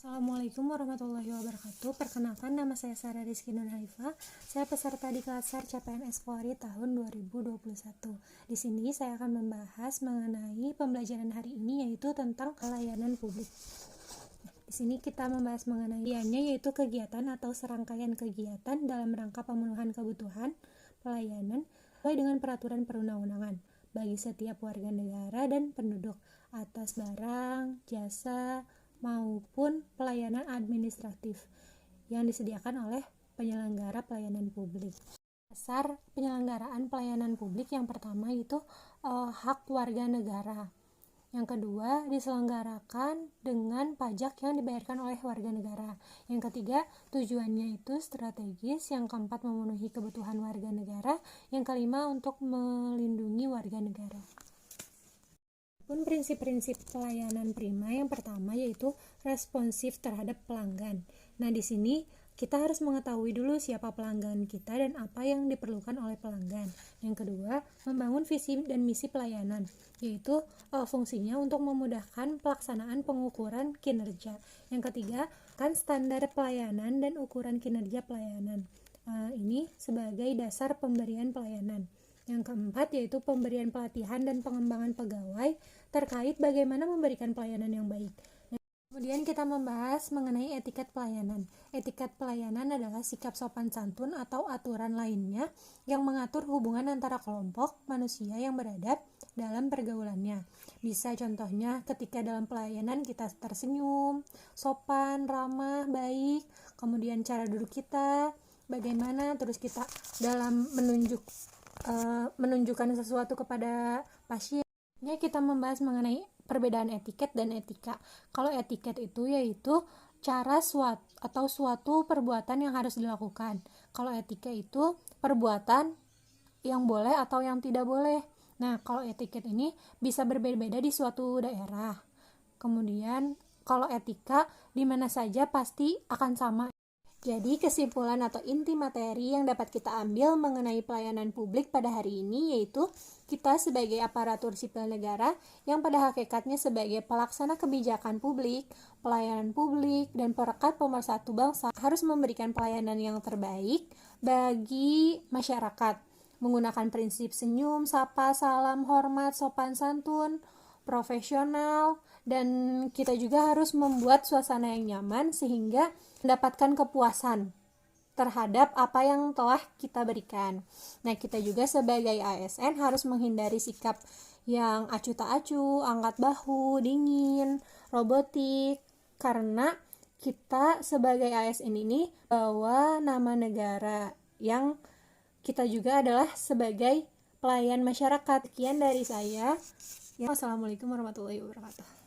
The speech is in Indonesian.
Assalamualaikum warahmatullahi wabarakatuh. Perkenalkan, nama saya Sarah Rizky Nurhalifa. Saya peserta di kelas SAR CPNS Polri tahun 2021. Di sini saya akan membahas mengenai pembelajaran hari ini, yaitu tentang pelayanan publik. Di sini kita membahas mengenai yaitu kegiatan atau serangkaian kegiatan dalam rangka pemenuhan kebutuhan pelayanan sesuai dengan peraturan perundang-undangan bagi setiap warga negara dan penduduk atas barang, jasa, maupun pelayanan administratif yang disediakan oleh penyelenggara pelayanan publik. Dasar penyelenggaraan pelayanan publik yang pertama itu hak warga negara. Yang kedua, diselenggarakan dengan pajak yang dibayarkan oleh warga negara. Yang ketiga, tujuannya itu strategis. Yang keempat, memenuhi kebutuhan warga negara. Yang kelima, untuk melindungi warga negara. Prinsip-prinsip pelayanan prima yang pertama yaitu responsif terhadap pelanggan. Nah, di sini kita harus mengetahui dulu siapa pelanggan kita dan apa yang diperlukan oleh pelanggan. Yang kedua, membangun visi dan misi pelayanan, yaitu fungsinya untuk memudahkan pelaksanaan pengukuran kinerja. Yang ketiga, kan standar pelayanan dan ukuran kinerja pelayanan. Ini sebagai dasar pemberian pelayanan. Yang keempat yaitu pemberian pelatihan dan pengembangan pegawai terkait bagaimana memberikan pelayanan yang baik. Kemudian kita membahas mengenai etiket pelayanan. Etiket pelayanan adalah sikap sopan santun atau aturan lainnya yang mengatur hubungan antara kelompok manusia yang beradab dalam pergaulannya. Bisa contohnya ketika dalam pelayanan kita tersenyum, sopan, ramah, baik, kemudian cara duduk kita, bagaimana, terus kita dalam menunjukkan sesuatu kepada pasiennya. Kita membahas mengenai perbedaan etiket dan etika. Kalau etiket itu yaitu cara suatu perbuatan yang harus dilakukan. Kalau etika itu perbuatan yang boleh atau yang tidak boleh. Nah, kalau etiket ini bisa berbeda-beda di suatu daerah. Kemudian kalau etika di mana saja pasti akan sama. Jadi kesimpulan atau inti materi yang dapat kita ambil mengenai pelayanan publik pada hari ini yaitu kita sebagai aparatur sipil negara yang pada hakikatnya sebagai pelaksana kebijakan publik, pelayanan publik, dan perekat pemersatu bangsa harus memberikan pelayanan yang terbaik bagi masyarakat menggunakan prinsip senyum, sapa, salam, hormat, sopan santun, profesional, dan kita juga harus membuat suasana yang nyaman sehingga mendapatkan kepuasan terhadap apa yang telah kita berikan. Nah, kita juga sebagai ASN harus menghindari sikap yang acuh tak acuh, angkat bahu, dingin, robotik, karena kita sebagai ASN ini bawa nama negara yang kita juga adalah sebagai pelayan masyarakat. Sekian dari saya. Wassalamualaikum warahmatullahi wabarakatuh.